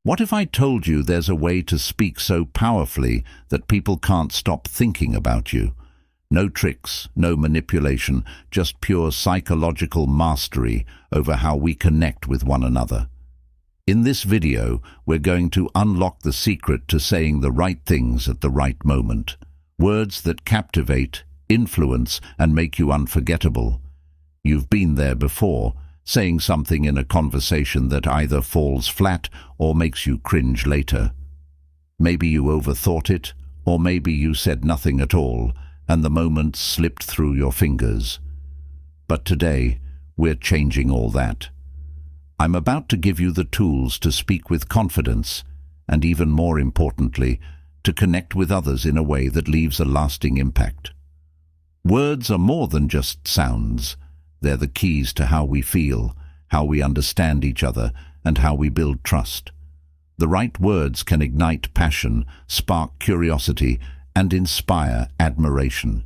What if I told you there's a way to speak so powerfully that people can't stop thinking about you? No tricks, no manipulation, just pure psychological mastery over how we connect with one another. In this video, we're going to unlock the secret to saying the right things at the right moment. Words that captivate, influence, and make you unforgettable. You've been there before, saying something in a conversation that either falls flat or makes you cringe later. Maybe you overthought it, or maybe you said nothing at all, and the moment slipped through your fingers. But today, we're changing all that. I'm about to give you the tools to speak with confidence, and even more importantly, to connect with others in a way that leaves a lasting impact. Words are more than just sounds. They're the keys to how we feel, how we understand each other, and how we build trust. The right words can ignite passion, spark curiosity, and inspire admiration.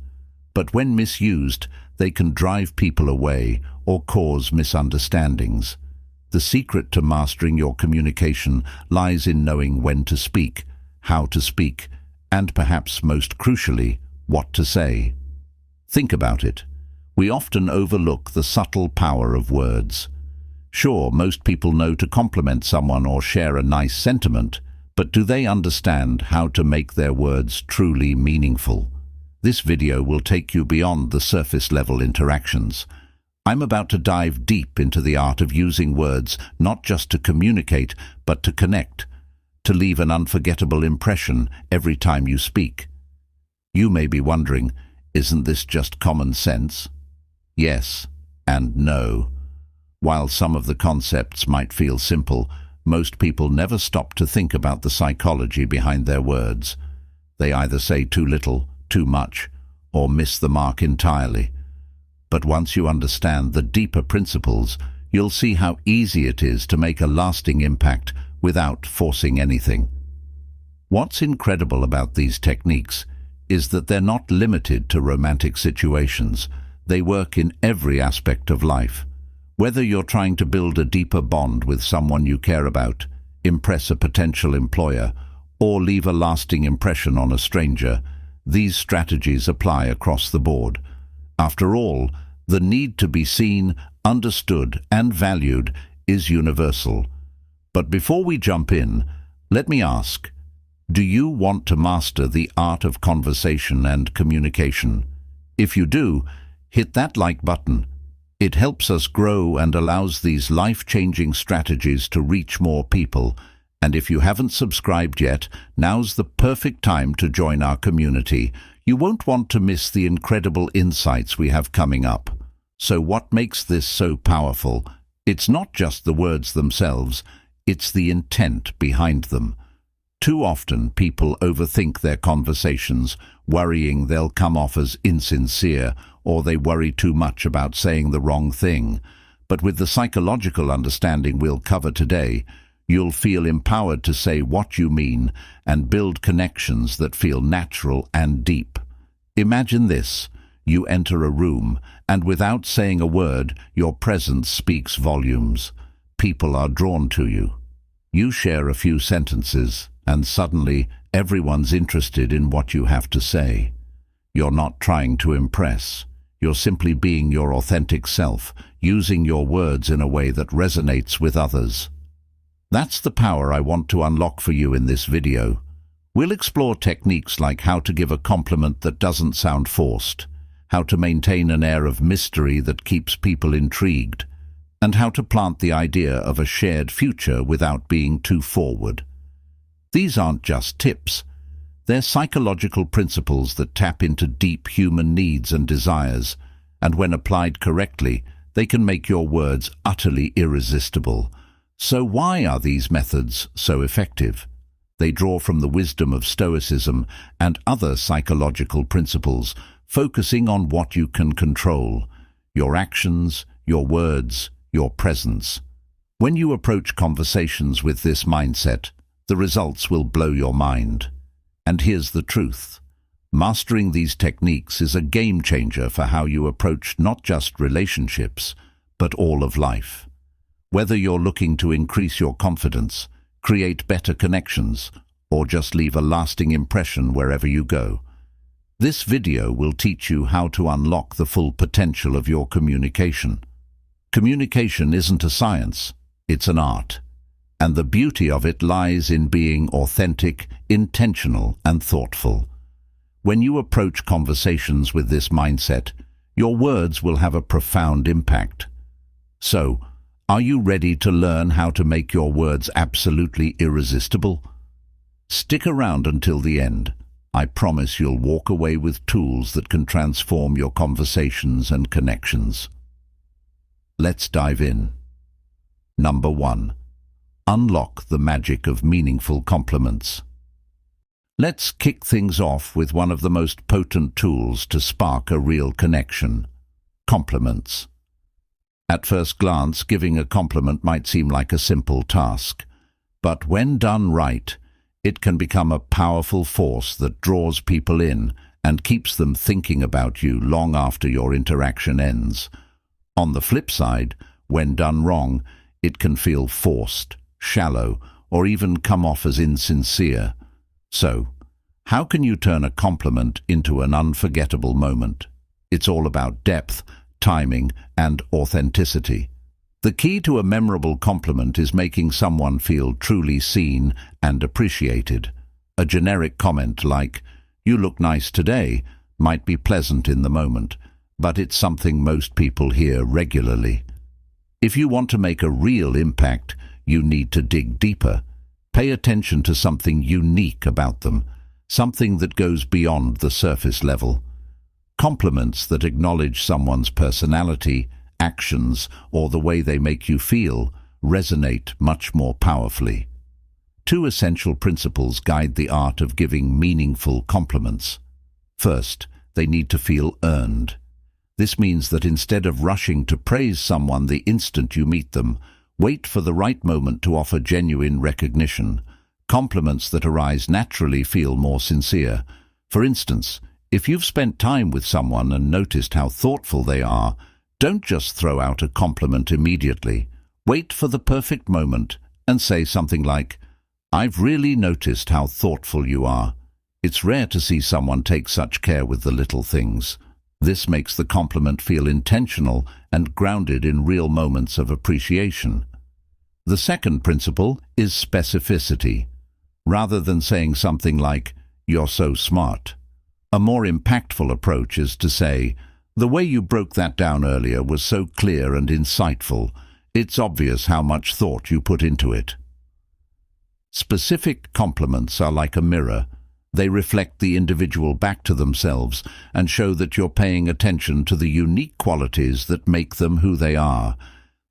But when misused, they can drive people away or cause misunderstandings. The secret to mastering your communication lies in knowing when to speak, how to speak, and perhaps most crucially, what to say. Think about it. We often overlook the subtle power of words. Sure, most people know to compliment someone or share a nice sentiment, but do they understand how to make their words truly meaningful? This video will take you beyond the surface-level interactions. I'm about to dive deep into the art of using words not just to communicate, but to connect, to leave an unforgettable impression every time you speak. You may be wondering, isn't this just common sense? Yes and no. While some of the concepts might feel simple, most people never stop to think about the psychology behind their words. They either say too little, too much, or miss the mark entirely. But once you understand the deeper principles, you'll see how easy it is to make a lasting impact without forcing anything. What's incredible about these techniques is that they're not limited to romantic situations. They work in every aspect of life. Whether you're trying to build a deeper bond with someone you care about, impress a potential employer, or leave a lasting impression on a stranger, these strategies apply across the board. After all, the need to be seen, understood, and valued is universal. But before we jump in, let me ask, do you want to master the art of conversation and communication? If you do, hit that like button. It helps us grow and allows these life-changing strategies to reach more people. And if you haven't subscribed yet, now's the perfect time to join our community. You won't want to miss the incredible insights we have coming up. So what makes this so powerful? It's not just the words themselves, it's the intent behind them. Too often people overthink their conversations, worrying they'll come off as insincere, or they worry too much about saying the wrong thing. But with the psychological understanding we'll cover today, you'll feel empowered to say what you mean and build connections that feel natural and deep. Imagine this. You enter a room, and without saying a word, your presence speaks volumes. People are drawn to you. You share a few sentences, and suddenly everyone's interested in what you have to say. You're not trying to impress. You're simply being your authentic self, using your words in a way that resonates with others. That's the power I want to unlock for you in this video. We'll explore techniques like how to give a compliment that doesn't sound forced, how to maintain an air of mystery that keeps people intrigued, and how to plant the idea of a shared future without being too forward. These aren't just tips. They're psychological principles that tap into deep human needs and desires, and when applied correctly, they can make your words utterly irresistible. So why are these methods so effective? They draw from the wisdom of Stoicism and other psychological principles, focusing on what you can control: your actions, your words, your presence. When you approach conversations with this mindset, the results will blow your mind. And here's the truth. Mastering these techniques is a game changer for how you approach not just relationships, but all of life. Whether you're looking to increase your confidence, create better connections, or just leave a lasting impression wherever you go. This video will teach you how to unlock the full potential of your communication. Communication isn't a science, it's an art. And the beauty of it lies in being authentic, intentional, and thoughtful. When you approach conversations with this mindset, your words will have a profound impact. So, are you ready to learn how to make your words absolutely irresistible? Stick around until the end. I promise you'll walk away with tools that can transform your conversations and connections. Let's dive in. Number 1. Unlock the magic of meaningful compliments. Let's kick things off with one of the most potent tools to spark a real connection: compliments. At first glance, giving a compliment might seem like a simple task, but when done right, it can become a powerful force that draws people in and keeps them thinking about you long after your interaction ends. On the flip side, when done wrong, it can feel forced, shallow, or even come off as insincere. So, how can you turn a compliment into an unforgettable moment? It's all about depth, timing, and authenticity. The key to a memorable compliment is making someone feel truly seen and appreciated. A generic comment like, "You look nice today," might be pleasant in the moment, but it's something most people hear regularly. If you want to make a real impact, you need to dig deeper. Pay attention to something unique about them, something that goes beyond the surface level. Compliments that acknowledge someone's personality, actions, or the way they make you feel resonate much more powerfully. 2 essential principles guide the art of giving meaningful compliments. First, they need to feel earned. This means that instead of rushing to praise someone the instant you meet them, wait for the right moment to offer genuine recognition. Compliments that arise naturally feel more sincere. For instance, if you've spent time with someone and noticed how thoughtful they are, don't just throw out a compliment immediately. Wait for the perfect moment and say something like, "I've really noticed how thoughtful you are. It's rare to see someone take such care with the little things." This makes the compliment feel intentional and grounded in real moments of appreciation. The second principle is specificity. Rather than saying something like, "You're so smart," a more impactful approach is to say, "The way you broke that down earlier was so clear and insightful. It's obvious how much thought you put into it." Specific compliments are like a mirror. They reflect the individual back to themselves and show that you're paying attention to the unique qualities that make them who they are.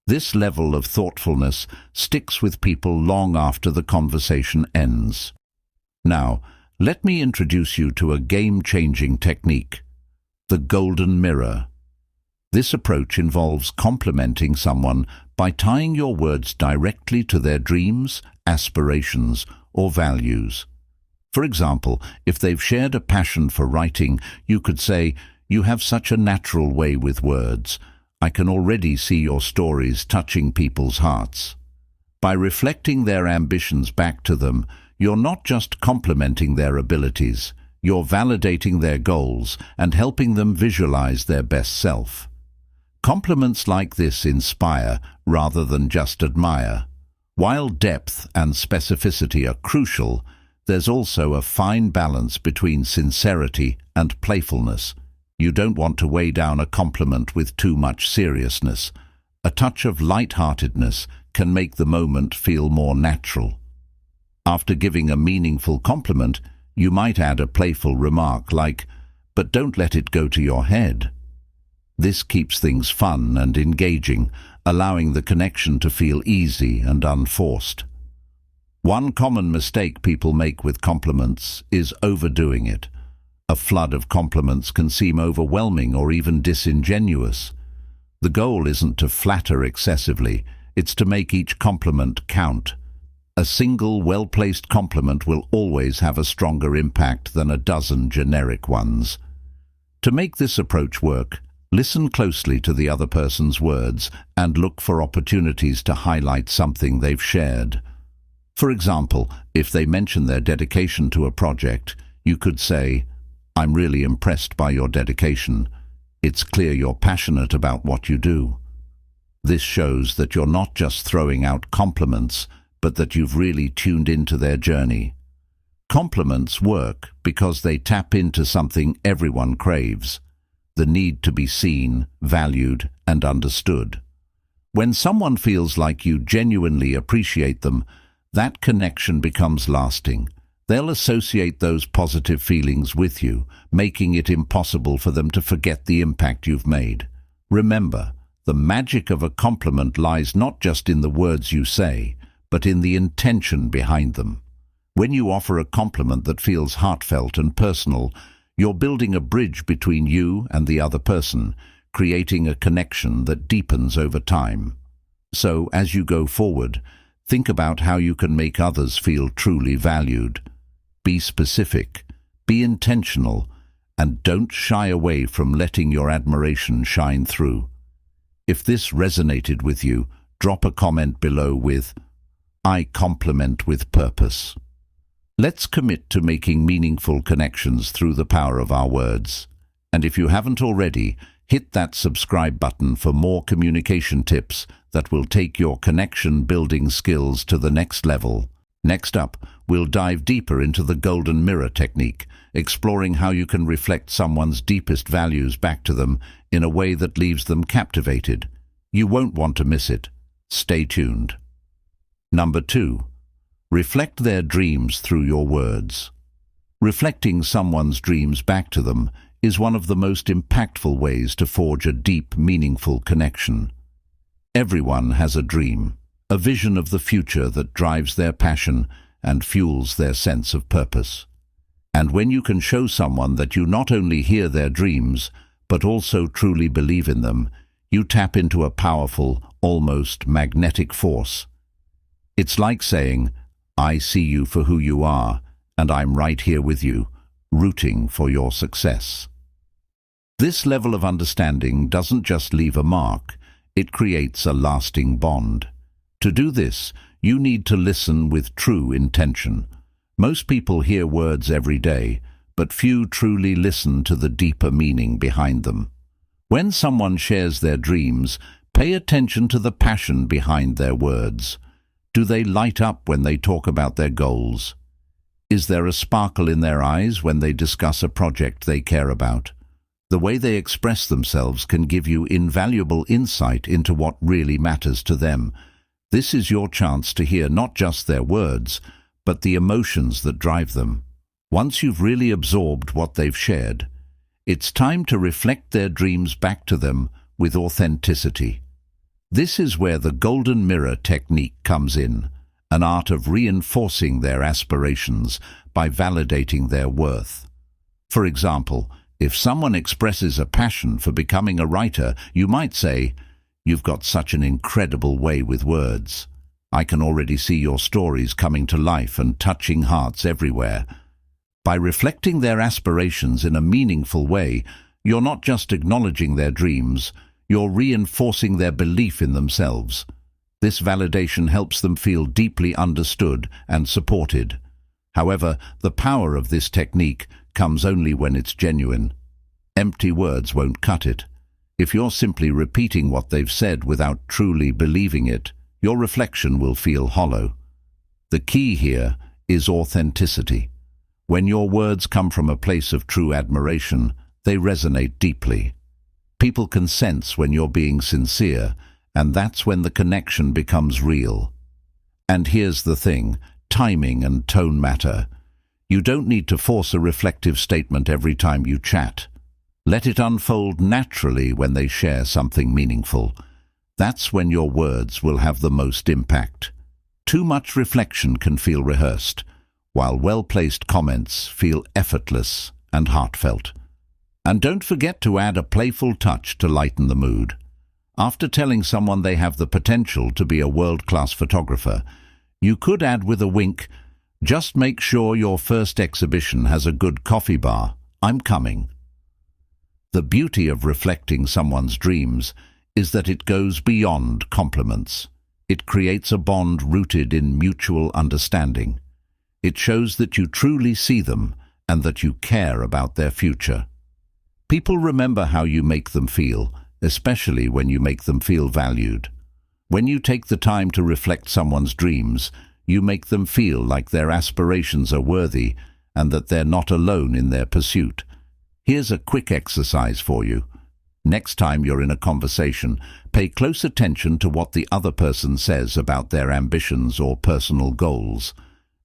This level of thoughtfulness sticks with people long after the conversation ends. Now, let me introduce you to a game-changing technique: the golden mirror. This approach involves complimenting someone by tying your words directly to their dreams, aspirations, or values. For example, if they've shared a passion for writing, you could say, "You have such a natural way with words. I can already see your stories touching people's hearts." By reflecting their ambitions back to them, you're not just complimenting their abilities, you're validating their goals and helping them visualize their best self. Compliments like this inspire rather than just admire. While depth and specificity are crucial, there's also a fine balance between sincerity and playfulness. You don't want to weigh down a compliment with too much seriousness. A touch of light-heartedness can make the moment feel more natural. After giving a meaningful compliment, you might add a playful remark like, "But don't let it go to your head." This keeps things fun and engaging, allowing the connection to feel easy and unforced. One common mistake people make with compliments is overdoing it. A flood of compliments can seem overwhelming or even disingenuous. The goal isn't to flatter excessively, it's to make each compliment count. A single, well-placed compliment will always have a stronger impact than a dozen generic ones. To make this approach work, listen closely to the other person's words and look for opportunities to highlight something they've shared. For example, if they mention their dedication to a project, you could say, "I'm really impressed by your dedication. It's clear you're passionate about what you do." This shows that you're not just throwing out compliments, but that you've really tuned into their journey. Compliments work because they tap into something everyone craves: the need to be seen, valued, and understood. When someone feels like you genuinely appreciate them, that connection becomes lasting. They'll associate those positive feelings with you, making it impossible for them to forget the impact you've made. Remember, the magic of a compliment lies not just in the words you say, but in the intention behind them. When you offer a compliment that feels heartfelt and personal, you're building a bridge between you and the other person, creating a connection that deepens over time. So, as you go forward, think about how you can make others feel truly valued. Be specific, be intentional, and don't shy away from letting your admiration shine through. If this resonated with you, drop a comment below with, "I compliment with purpose." Let's commit to making meaningful connections through the power of our words. And if you haven't already, hit that subscribe button for more communication tips that will take your connection-building skills to the next level. Next up, we'll dive deeper into the golden mirror technique, exploring how you can reflect someone's deepest values back to them in a way that leaves them captivated. You won't want to miss it. Stay tuned. Number 2. Reflect their dreams through your words. Reflecting someone's dreams back to them is one of the most impactful ways to forge a deep, meaningful connection. Everyone has a dream, a vision of the future that drives their passion and fuels their sense of purpose. And when you can show someone that you not only hear their dreams, but also truly believe in them, you tap into a powerful, almost magnetic force. It's like saying, "I see you for who you are, and I'm right here with you, rooting for your success." This level of understanding doesn't just leave a mark, it creates a lasting bond. To do this, you need to listen with true intention. Most people hear words every day, but few truly listen to the deeper meaning behind them. When someone shares their dreams, pay attention to the passion behind their words. Do they light up when they talk about their goals? Is there a sparkle in their eyes when they discuss a project they care about? The way they express themselves can give you invaluable insight into what really matters to them. This is your chance to hear not just their words, but the emotions that drive them. Once you've really absorbed what they've shared, it's time to reflect their dreams back to them with authenticity. This is where the golden mirror technique comes in, an art of reinforcing their aspirations by validating their worth. For example, if someone expresses a passion for becoming a writer, you might say, "You've got such an incredible way with words. I can already see your stories coming to life and touching hearts everywhere." By reflecting their aspirations in a meaningful way, you're not just acknowledging their dreams, you're reinforcing their belief in themselves. This validation helps them feel deeply understood and supported. However, the power of this technique comes only when it's genuine. Empty words won't cut it. If you're simply repeating what they've said without truly believing it, your reflection will feel hollow. The key here is authenticity. When your words come from a place of true admiration, they resonate deeply. People can sense when you're being sincere, and that's when the connection becomes real. And here's the thing, timing and tone matter. You don't need to force a reflective statement every time you chat. Let it unfold naturally when they share something meaningful. That's when your words will have the most impact. Too much reflection can feel rehearsed, while well-placed comments feel effortless and heartfelt. And don't forget to add a playful touch to lighten the mood. After telling someone they have the potential to be a world-class photographer, you could add with a wink, "Just make sure your first exhibition has a good coffee bar. I'm coming." The beauty of reflecting someone's dreams is that it goes beyond compliments. It creates a bond rooted in mutual understanding. It shows that you truly see them and that you care about their future. People remember how you make them feel, especially when you make them feel valued. When you take the time to reflect someone's dreams, you make them feel like their aspirations are worthy and that they're not alone in their pursuit. Here's a quick exercise for you. Next time you're in a conversation, pay close attention to what the other person says about their ambitions or personal goals.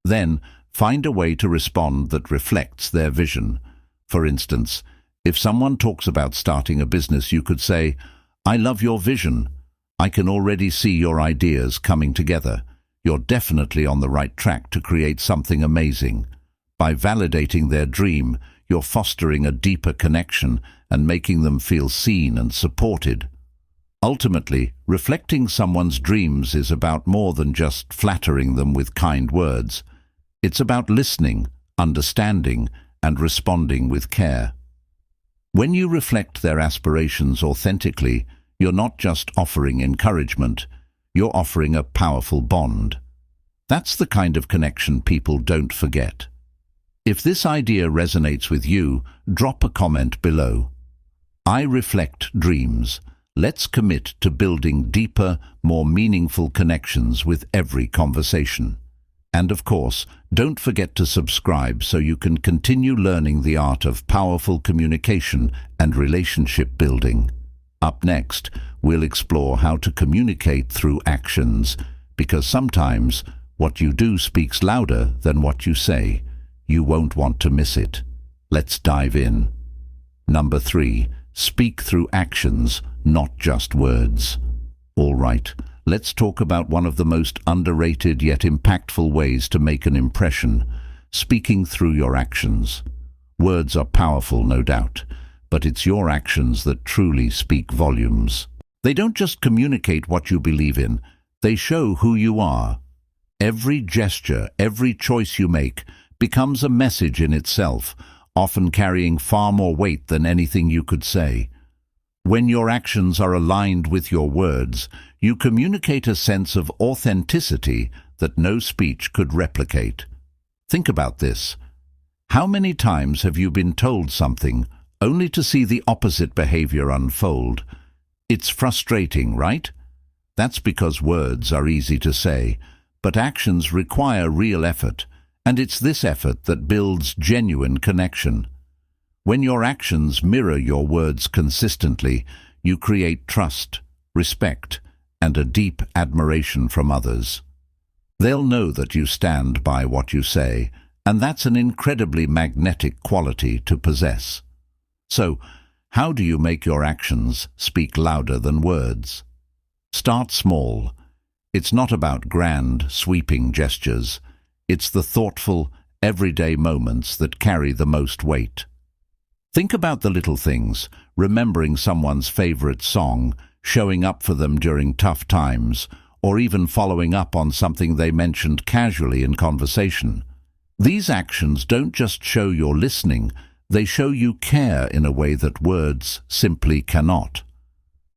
Then, find a way to respond that reflects their vision. For instance, if someone talks about starting a business, you could say, "I love your vision. I can already see your ideas coming together. You're definitely on the right track to create something amazing." By validating their dream, you're fostering a deeper connection and making them feel seen and supported. Ultimately, reflecting someone's dreams is about more than just flattering them with kind words. It's about listening, understanding, and responding with care. When you reflect their aspirations authentically, you're not just offering encouragement, you're offering a powerful bond. That's the kind of connection people don't forget. If this idea resonates with you, drop a comment below. I reflect dreams. Let's commit to building deeper, more meaningful connections with every conversation. And of course, don't forget to subscribe so you can continue learning the art of powerful communication and relationship building. Up next, we'll explore how to communicate through actions, because sometimes what you do speaks louder than what you say. You won't want to miss it. Let's dive in. Number 3, speak through actions, not just words. All right, let's talk about one of the most underrated yet impactful ways to make an impression: speaking through your actions. Words are powerful, no doubt, but it's your actions that truly speak volumes. They don't just communicate what you believe in, they show who you are. Every gesture, every choice you make, becomes a message in itself, often carrying far more weight than anything you could say. When your actions are aligned with your words, you communicate a sense of authenticity that no speech could replicate. Think about this. How many times have you been told something only to see the opposite behavior unfold? It's frustrating, right? That's because words are easy to say, but actions require real effort. And it's this effort that builds genuine connection. When your actions mirror your words consistently, you create trust, respect, and a deep admiration from others. They'll know that you stand by what you say, and that's an incredibly magnetic quality to possess. So, how do you make your actions speak louder than words? Start small. It's not about grand, sweeping gestures. It's the thoughtful, everyday moments that carry the most weight. Think about the little things: remembering someone's favorite song, showing up for them during tough times, or even following up on something they mentioned casually in conversation. These actions don't just show you're listening, they show you care in a way that words simply cannot.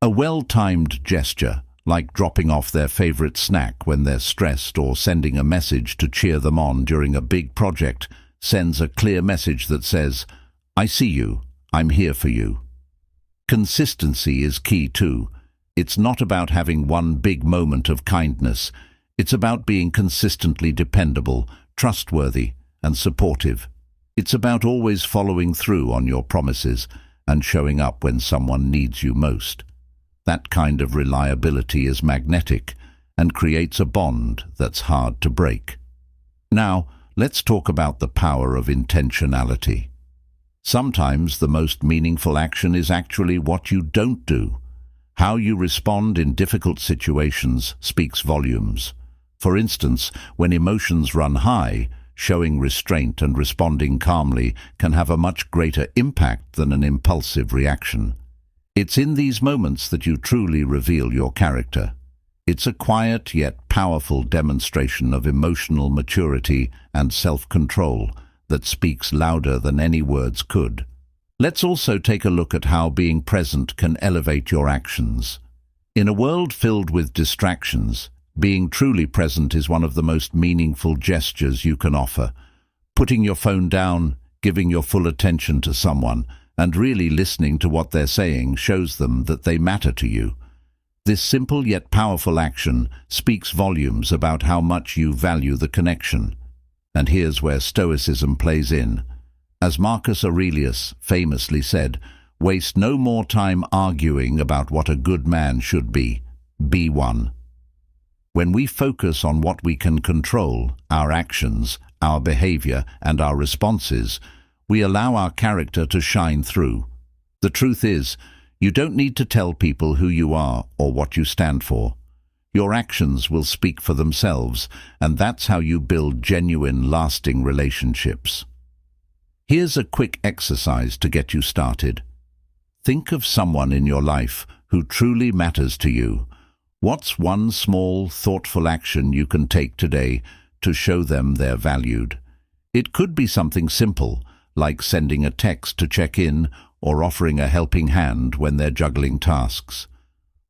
A well-timed gesture, like dropping off their favorite snack when they're stressed or sending a message to cheer them on during a big project, sends a clear message that says, "I see you, I'm here for you." Consistency is key too. It's not about having one big moment of kindness. It's about being consistently dependable, trustworthy, and supportive. It's about always following through on your promises and showing up when someone needs you most. That kind of reliability is magnetic and creates a bond that's hard to break. Now, let's talk about the power of intentionality. Sometimes the most meaningful action is actually what you don't do. How you respond in difficult situations speaks volumes. For instance, when emotions run high, showing restraint and responding calmly can have a much greater impact than an impulsive reaction. It's in these moments that you truly reveal your character. It's a quiet yet powerful demonstration of emotional maturity and self-control that speaks louder than any words could. Let's also take a look at how being present can elevate your actions. In a world filled with distractions, Being truly present is one of the most meaningful gestures you can offer. Putting your phone down, giving your full attention to someone, and really listening to what they're saying shows them that they matter to you. This simple yet powerful action speaks volumes about how much you value the connection. And here's where Stoicism plays in. As Marcus Aurelius famously said, "Waste no more time arguing about what a good man should be. Be one." When we focus on what we can control, our actions, our behavior, and our responses, we allow our character to shine through. The truth is, you don't need to tell people who you are or what you stand for. Your actions will speak for themselves, and that's how you build genuine, lasting relationships. Here's a quick exercise to get you started. Think of someone in your life who truly matters to you. What's one small, thoughtful action you can take today to show them they're valued? It could be something simple, like sending a text to check in or offering a helping hand when they're juggling tasks.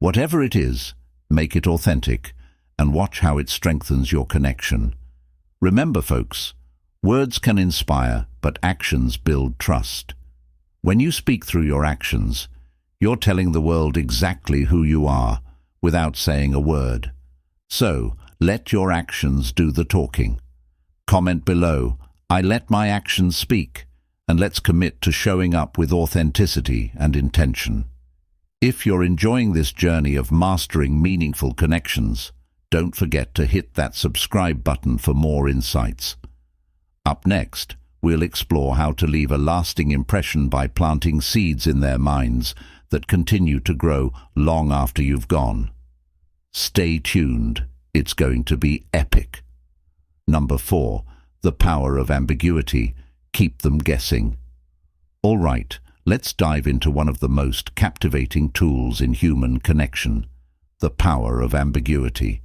Whatever it is, make it authentic and watch how it strengthens your connection. Remember, folks, words can inspire, but actions build trust. When you speak through your actions, you're telling the world exactly who you are, without saying a word. So, let your actions do the talking. Comment below, "I let my actions speak," and let's commit to showing up with authenticity and intention. If you're enjoying this journey of mastering meaningful connections, don't forget to hit that subscribe button for more insights. Up next, we'll explore how to leave a lasting impression by planting seeds in their minds that continue to grow long after you've gone. Stay tuned, it's going to be epic. Number 4, the power of ambiguity. Keep them guessing. All right, let's dive into one of the most captivating tools in human connection, the power of ambiguity.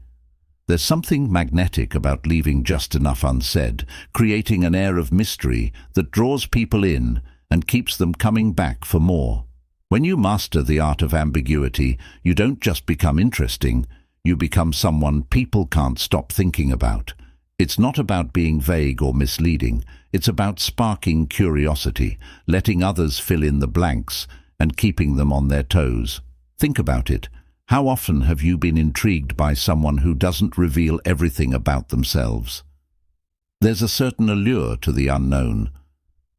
There's something magnetic about leaving just enough unsaid, creating an air of mystery that draws people in and keeps them coming back for more. When you master the art of ambiguity, you don't just become interesting, you become someone people can't stop thinking about. It's not about being vague or misleading, it's about sparking curiosity, letting others fill in the blanks, and keeping them on their toes. Think about it. How often have you been intrigued by someone who doesn't reveal everything about themselves? There's a certain allure to the unknown.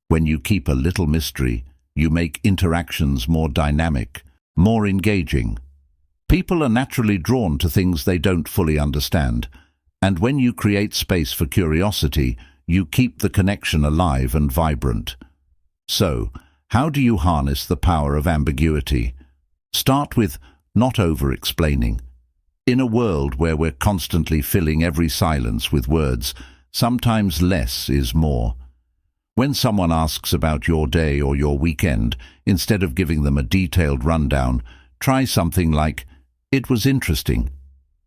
When you keep a little mystery, you make interactions more dynamic, more engaging. People are naturally drawn to things they don't fully understand, and when you create space for curiosity, you keep the connection alive and vibrant. So, how do you harness the power of ambiguity? Start with not over-explaining. In a world where we're constantly filling every silence with words, sometimes less is more. When someone asks about your day or your weekend, instead of giving them a detailed rundown, try something like, "It was interesting.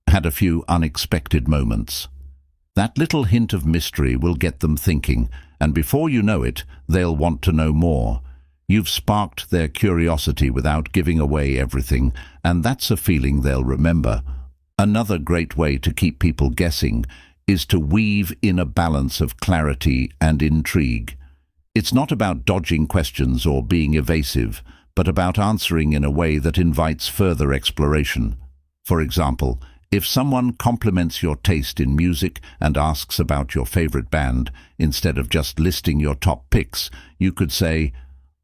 Had a few unexpected moments." That little hint of mystery will get them thinking, and before you know it, they'll want to know more. You've sparked their curiosity without giving away everything, and that's a feeling they'll remember. Another great way to keep people guessing is to weave in a balance of clarity and intrigue. It's not about dodging questions or being evasive, but about answering in a way that invites further exploration. For example, if someone compliments your taste in music and asks about your favorite band, instead of just listing your top picks, you could say,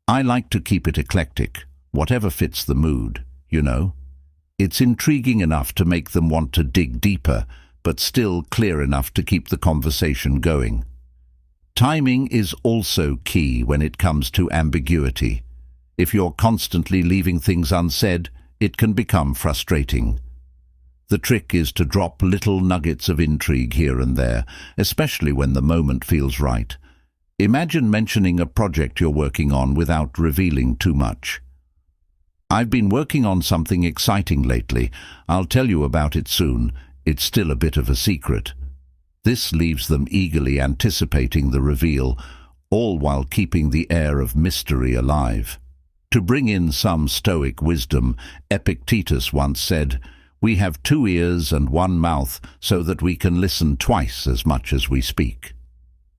"I like to keep it eclectic, whatever fits the mood, you know." It's intriguing enough to make them want to dig deeper, but still clear enough to keep the conversation going. Timing is also key when it comes to ambiguity. If you're constantly leaving things unsaid, it can become frustrating. The trick is to drop little nuggets of intrigue here and there, especially when the moment feels right. Imagine mentioning a project you're working on without revealing too much. "I've been working on something exciting lately. I'll tell you about it soon. It's still a bit of a secret." This leaves them eagerly anticipating the reveal, all while keeping the air of mystery alive. To bring in some Stoic wisdom, Epictetus once said, We have 2 ears and 1 mouth so that we can listen twice as much as we speak.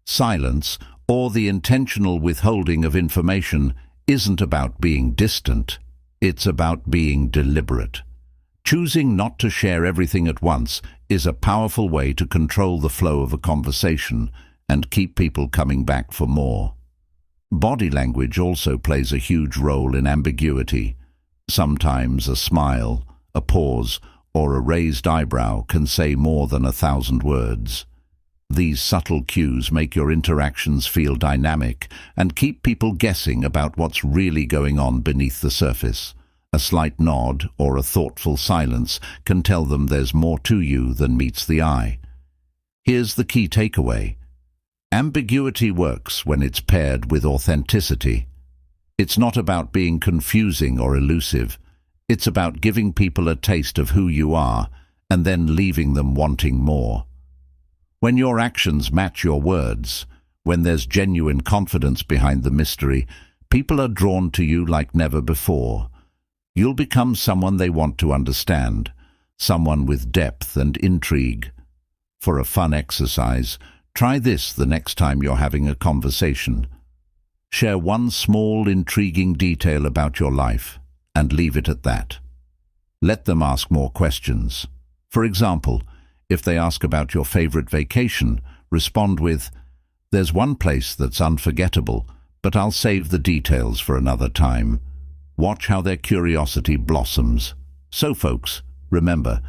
Silence, or the intentional withholding of information, isn't about being distant. It's about being deliberate. Choosing not to share everything at once is a powerful way to control the flow of a conversation and keep people coming back for more. Body language also plays a huge role in ambiguity. Sometimes a smile, a pause, or a raised eyebrow can say more than 1,000 words. These subtle cues make your interactions feel dynamic and keep people guessing about what's really going on beneath the surface. A slight nod or a thoughtful silence can tell them there's more to you than meets the eye. Here's the key takeaway. Ambiguity works when it's paired with authenticity. It's not about being confusing or elusive. It's about giving people a taste of who you are and then leaving them wanting more. When your actions match your words, when there's genuine confidence behind the mystery, people are drawn to you like never before. You'll become someone they want to understand, someone with depth and intrigue. For a fun exercise, try this the next time you're having a conversation. Share one small, intriguing detail about your life and leave it at that. Let them ask more questions. For example, if they ask about your favorite vacation, respond with, "There's one place that's unforgettable, but I'll save the details for another time." Watch how their curiosity blossoms. So folks, remember,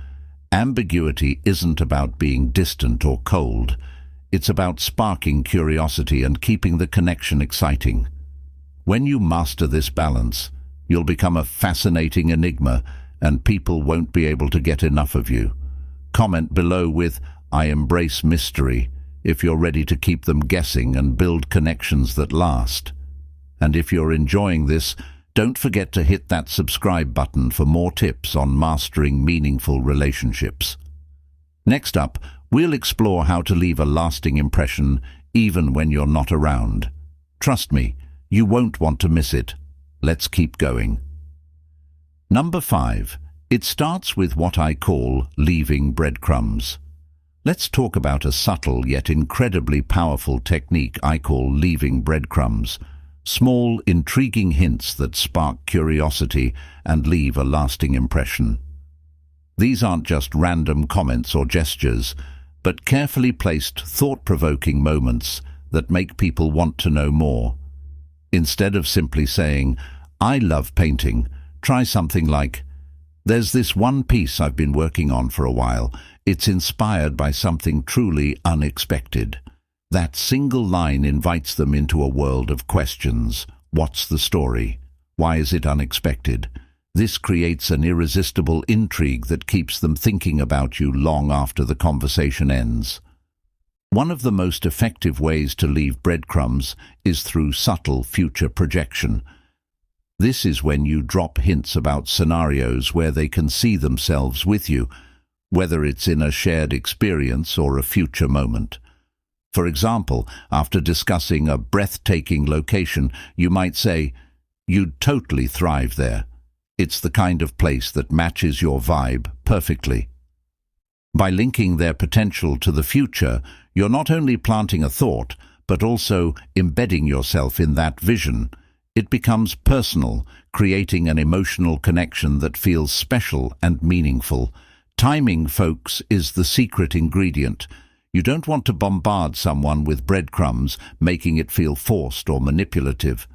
ambiguity isn't about being distant or cold. It's about sparking curiosity and keeping the connection exciting. When you master this balance, you'll become a fascinating enigma and people won't be able to get enough of you. Comment below with, "I embrace mystery," if you're ready to keep them guessing and build connections that last. And if you're enjoying this, don't forget to hit that subscribe button for more tips on mastering meaningful relationships. Next up, we'll explore how to leave a lasting impression even when you're not around. Trust me, you won't want to miss it. Let's keep going. Number 5. It starts with what I call leaving breadcrumbs. Let's talk about a subtle yet incredibly powerful technique I call leaving breadcrumbs. Small, intriguing hints that spark curiosity and leave a lasting impression. These aren't just random comments or gestures, but carefully placed, thought-provoking moments that make people want to know more. Instead of simply saying, "I love painting," try something like, "There's this one piece I've been working on for a while. It's inspired by something truly unexpected." That single line invites them into a world of questions. What's the story? Why is it unexpected? This creates an irresistible intrigue that keeps them thinking about you long after the conversation ends. One of the most effective ways to leave breadcrumbs is through subtle future projection. This is when you drop hints about scenarios where they can see themselves with you, whether it's in a shared experience or a future moment. For example, after discussing a breathtaking location, you might say, "You'd totally thrive there. It's the kind of place that matches your vibe perfectly." By linking their potential to the future, you're not only planting a thought, but also embedding yourself in that vision. It becomes personal, creating an emotional connection that feels special and meaningful. Timing, folks, is the secret ingredient. You don't want to bombard someone with breadcrumbs, making it feel forced or manipulative.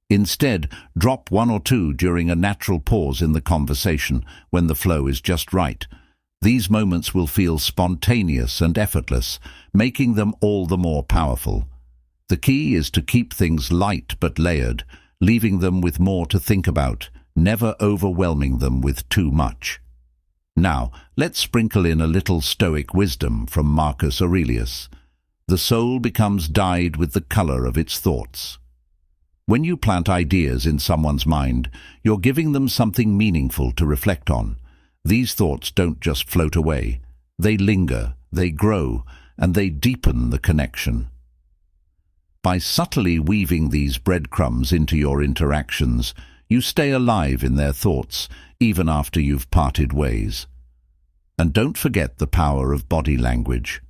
Instead, drop one or two during a natural pause in the conversation when the flow is just right. These moments will feel spontaneous and effortless, making them all the more powerful. The key is to keep things light but layered, leaving them with more to think about, never overwhelming them with too much. Now, let's sprinkle in a little Stoic wisdom from Marcus Aurelius. The soul becomes dyed with the color of its thoughts. When you plant ideas in someone's mind, you're giving them something meaningful to reflect on. These thoughts don't just float away. They linger, they grow, and they deepen the connection. By subtly weaving these breadcrumbs into your interactions, you stay alive in their thoughts, even after you've parted ways. And don't forget the power of body language.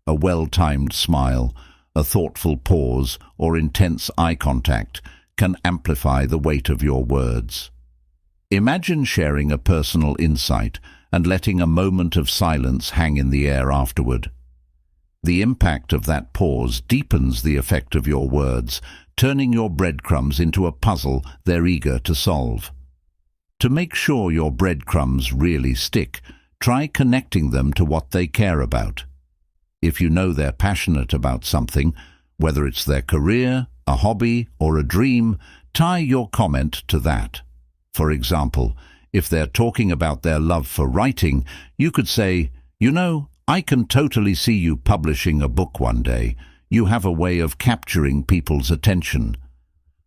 A well-timed smile, a thoughtful pause, or intense eye contact can amplify the weight of your words. Imagine sharing a personal insight and letting a moment of silence hang in the air afterward. The impact of that pause deepens the effect of your words, turning your breadcrumbs into a puzzle they're eager to solve. To make sure your breadcrumbs really stick, try connecting them to what they care about. If you know they're passionate about something, whether it's their career, a hobby, or a dream, tie your comment to that. For example, if they're talking about their love for writing, you could say, "You know, I can totally see you publishing a book one day. You have a way of capturing people's attention."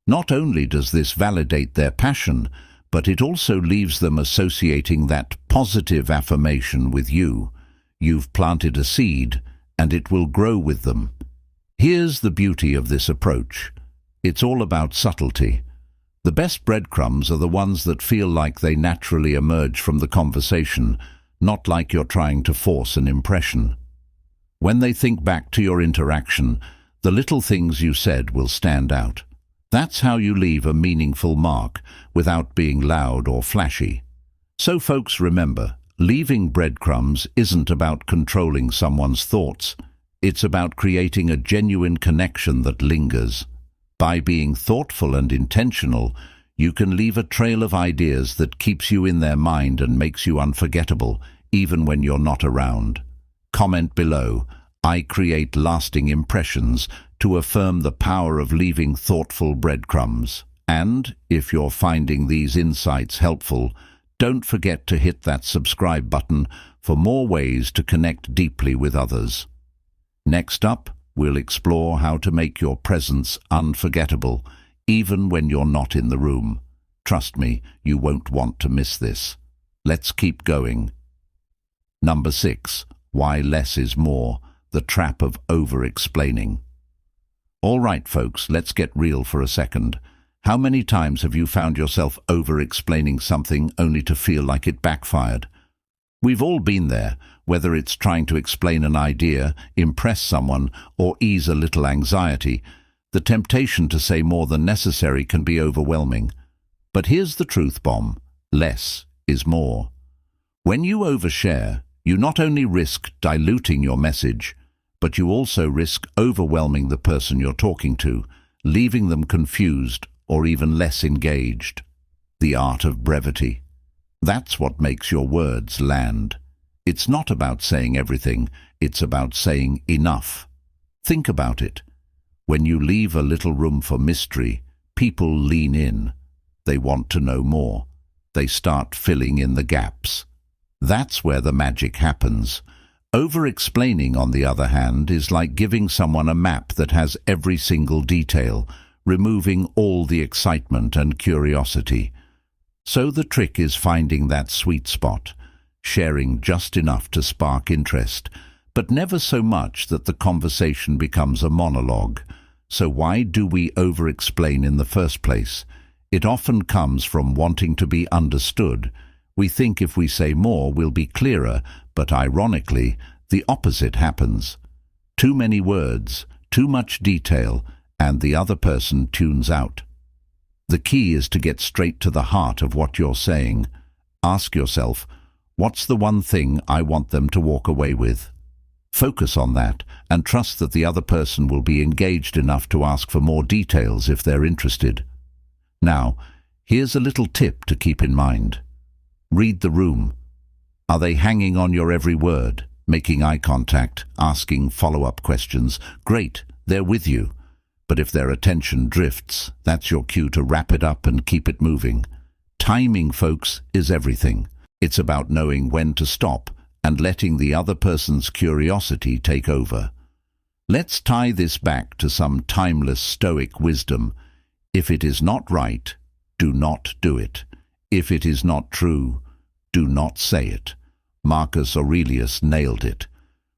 Not only does this validate their passion, but it also leaves them associating that positive affirmation with you. You've planted a seed, and it will grow with them. Here's the beauty of this approach. It's all about subtlety. The best breadcrumbs are the ones that feel like they naturally emerge from the conversation, not like you're trying to force an impression. When they think back to your interaction, the little things you said will stand out. That's how you leave a meaningful mark, without being loud or flashy. So folks, remember, leaving breadcrumbs isn't about controlling someone's thoughts. It's about creating a genuine connection that lingers. By being thoughtful and intentional, you can leave a trail of ideas that keeps you in their mind and makes you unforgettable, even when you're not around. Comment below, "I create lasting impressions," to affirm the power of leaving thoughtful breadcrumbs. And, if you're finding these insights helpful, don't forget to hit that subscribe button for more ways to connect deeply with others. Next up, we'll explore how to make your presence unforgettable, even when you're not in the room. Trust me, you won't want to miss this. Let's keep going. Number 6. Why less is more. The trap of over-explaining. All right, folks, let's get real for a second. How many times have you found yourself over-explaining something only to feel like it backfired? We've all been there, whether it's trying to explain an idea, impress someone, or ease a little anxiety. The temptation to say more than necessary can be overwhelming. But here's the truth bomb. Less is more. When you overshare, you not only risk diluting your message, but you also risk overwhelming the person you're talking to, leaving them confused or even less engaged. The art of brevity. That's what makes your words land. It's not about saying everything, it's about saying enough. Think about it. When you leave a little room for mystery, people lean in. They want to know more. They start filling in the gaps. That's where the magic happens. Over-explaining, on the other hand, is like giving someone a map that has every single detail, removing all the excitement and curiosity. So the trick is finding that sweet spot, sharing just enough to spark interest, but never so much that the conversation becomes a monologue. So why do we over-explain in the first place? It often comes from wanting to be understood. We think if we say more, we'll be clearer, but ironically, the opposite happens. Too many words, too much detail, and the other person tunes out. The key is to get straight to the heart of what you're saying. Ask yourself, what's the one thing I want them to walk away with? Focus on that, and trust that the other person will be engaged enough to ask for more details if they're interested. Now, here's a little tip to keep in mind. Read the room. Are they hanging on your every word, making eye contact, asking follow-up questions? Great, they're with you. But if their attention drifts, that's your cue to wrap it up and keep it moving. Timing, folks, is everything. It's about knowing when to stop and letting the other person's curiosity take over. Let's tie this back to some timeless Stoic wisdom. If it is not right, do not do it. If it is not true, do not say it. Marcus Aurelius nailed it.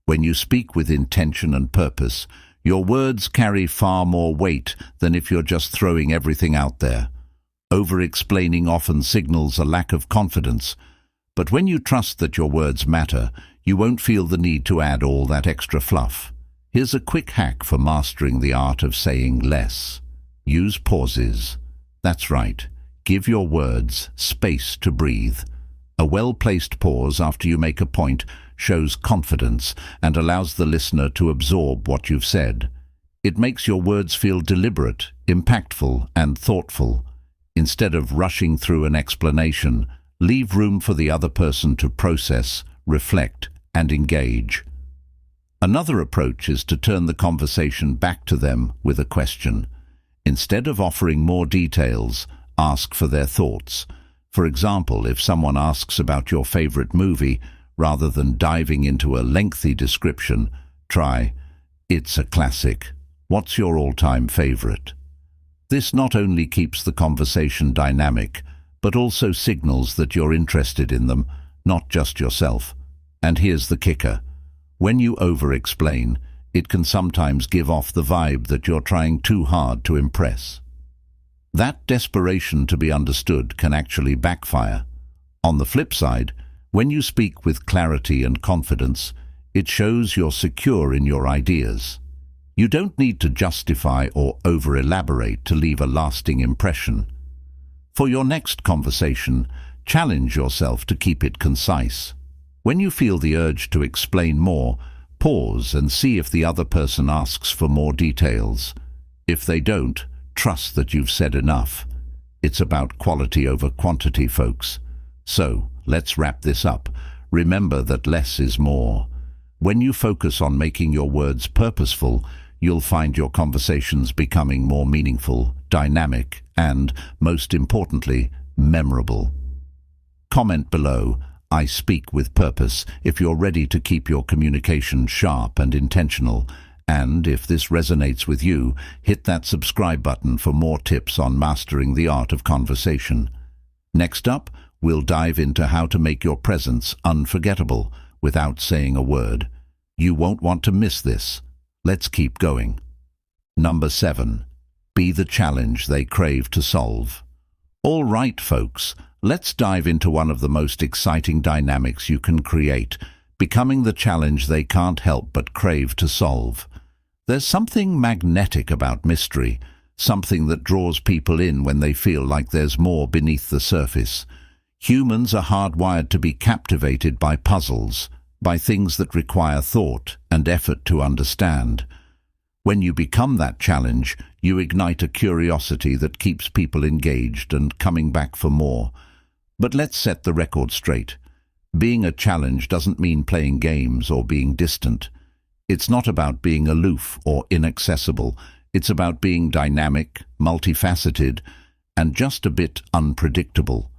When you speak with intention and purpose, your words carry far more weight than if you're just throwing everything out there. Over-explaining often signals a lack of confidence, But when you trust that your words matter, you won't feel the need to add all that extra fluff. Here's a quick hack for mastering the art of saying less. Use pauses. That's right. Give your words space to breathe. A well-placed pause after you make a point shows confidence and allows the listener to absorb what you've said. It makes your words feel deliberate, impactful, and thoughtful. Instead of rushing through an explanation, leave room for the other person to process, reflect, and engage. Another approach is to turn the conversation back to them with a question. Instead of offering more details, ask for their thoughts. For example, if someone asks about your favorite movie, rather than diving into a lengthy description, try, "It's a classic. What's your all-time favorite?" This not only keeps the conversation dynamic, but also signals that you're interested in them, not just yourself. And here's the kicker. When you over-explain, it can sometimes give off the vibe that you're trying too hard to impress. That desperation to be understood can actually backfire. On the flip side, when you speak with clarity and confidence, it shows you're secure in your ideas. You don't need to justify or over-elaborate to leave a lasting impression. For your next conversation, challenge yourself to keep it concise. When you feel the urge to explain more, pause and see if the other person asks for more details. If they don't, trust that you've said enough. It's about quality over quantity, folks. So, let's wrap this up. Remember that less is more. When you focus on making your words purposeful, you'll find your conversations becoming more meaningful, dynamic, and, most importantly, memorable. Comment below, "I speak with purpose," if you're ready to keep your communication sharp and intentional. And if this resonates with you, hit that subscribe button for more tips on mastering the art of conversation. Next up, we'll dive into how to make your presence unforgettable without saying a word. You won't want to miss this. Let's keep going. Number 7. Be the challenge they crave to solve. All right, folks, let's dive into one of the most exciting dynamics you can create, becoming the challenge they can't help but crave to solve. There's something magnetic about mystery, something that draws people in when they feel like there's more beneath the surface. Humans are hardwired to be captivated by puzzles, by things that require thought and effort to understand. When you become that challenge, you ignite a curiosity that keeps people engaged and coming back for more. But let's set the record straight. Being a challenge doesn't mean playing games or being distant. It's not about being aloof or inaccessible. It's about being dynamic, multifaceted, and just a bit unpredictable.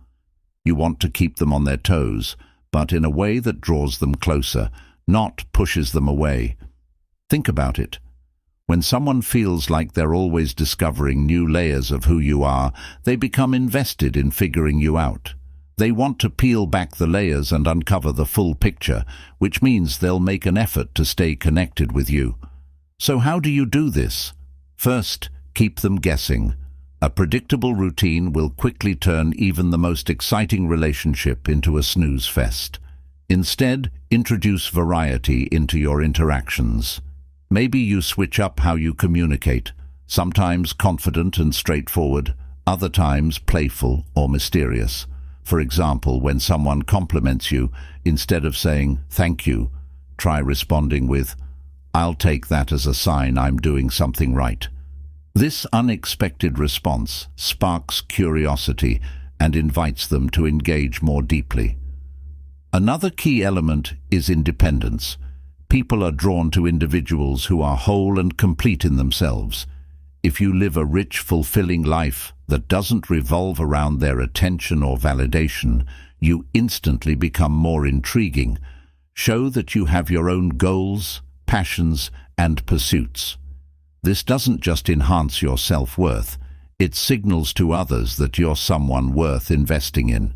You want to keep them on their toes, but in a way that draws them closer, not pushes them away. Think about it. When someone feels like they're always discovering new layers of who you are, they become invested in figuring you out. They want to peel back the layers and uncover the full picture, which means they'll make an effort to stay connected with you. So how do you do this? First, keep them guessing. A predictable routine will quickly turn even the most exciting relationship into a snooze fest. Instead, introduce variety into your interactions. Maybe you switch up how you communicate, sometimes confident and straightforward, other times playful or mysterious. For example, when someone compliments you, instead of saying, "Thank you," try responding with, "I'll take that as a sign I'm doing something right." This unexpected response sparks curiosity and invites them to engage more deeply. Another key element is independence. People are drawn to individuals who are whole and complete in themselves. If you live a rich, fulfilling life that doesn't revolve around their attention or validation, you instantly become more intriguing. Show that you have your own goals, passions, and pursuits. This doesn't just enhance your self-worth, it signals to others that you're someone worth investing in.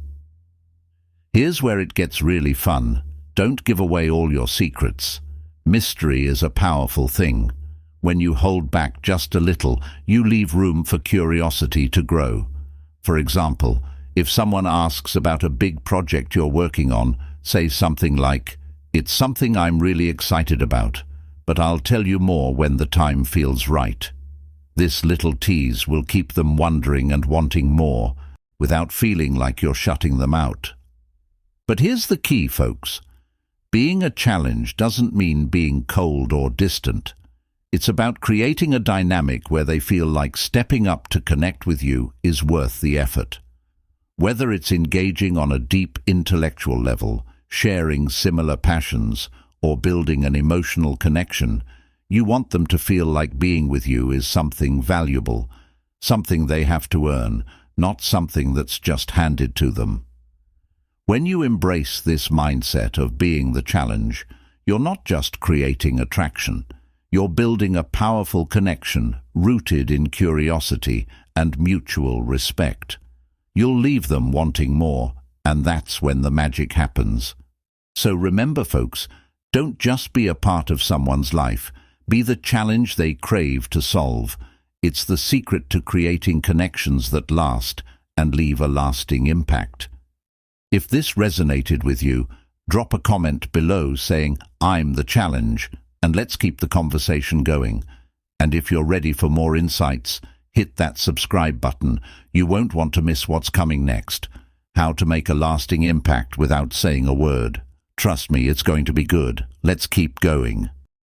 Here's where it gets really fun. Don't give away all your secrets. Mystery is a powerful thing. When you hold back just a little, you leave room for curiosity to grow. For example, If someone asks about a big project you're working on, say something like, "It's something I'm really excited about, but I'll tell you more when the time feels right." This little tease will keep them wondering and wanting more, without feeling like you're shutting them out. But here's the key, folks. Being a challenge doesn't mean being cold or distant. It's about creating a dynamic where they feel like stepping up to connect with you is worth the effort. Whether it's engaging on a deep intellectual level, sharing similar passions, or building an emotional connection, you want them to feel like being with you is something valuable, something they have to earn, not something that's just handed to them. When you embrace this mindset of being the challenge, you're not just creating attraction, you're building a powerful connection rooted in curiosity and mutual respect. You'll leave them wanting more, and that's when the magic happens. So remember, folks, don't just be a part of someone's life, be the challenge they crave to solve. It's the secret to creating connections that last and leave a lasting impact. If this resonated with you, drop a comment below saying, "I'm the challenge," and let's keep the conversation going. And if you're ready for more insights, hit that subscribe button. You won't want to miss what's coming next. How to make a lasting impact without saying a word. Trust me, it's going to be good. Let's keep going.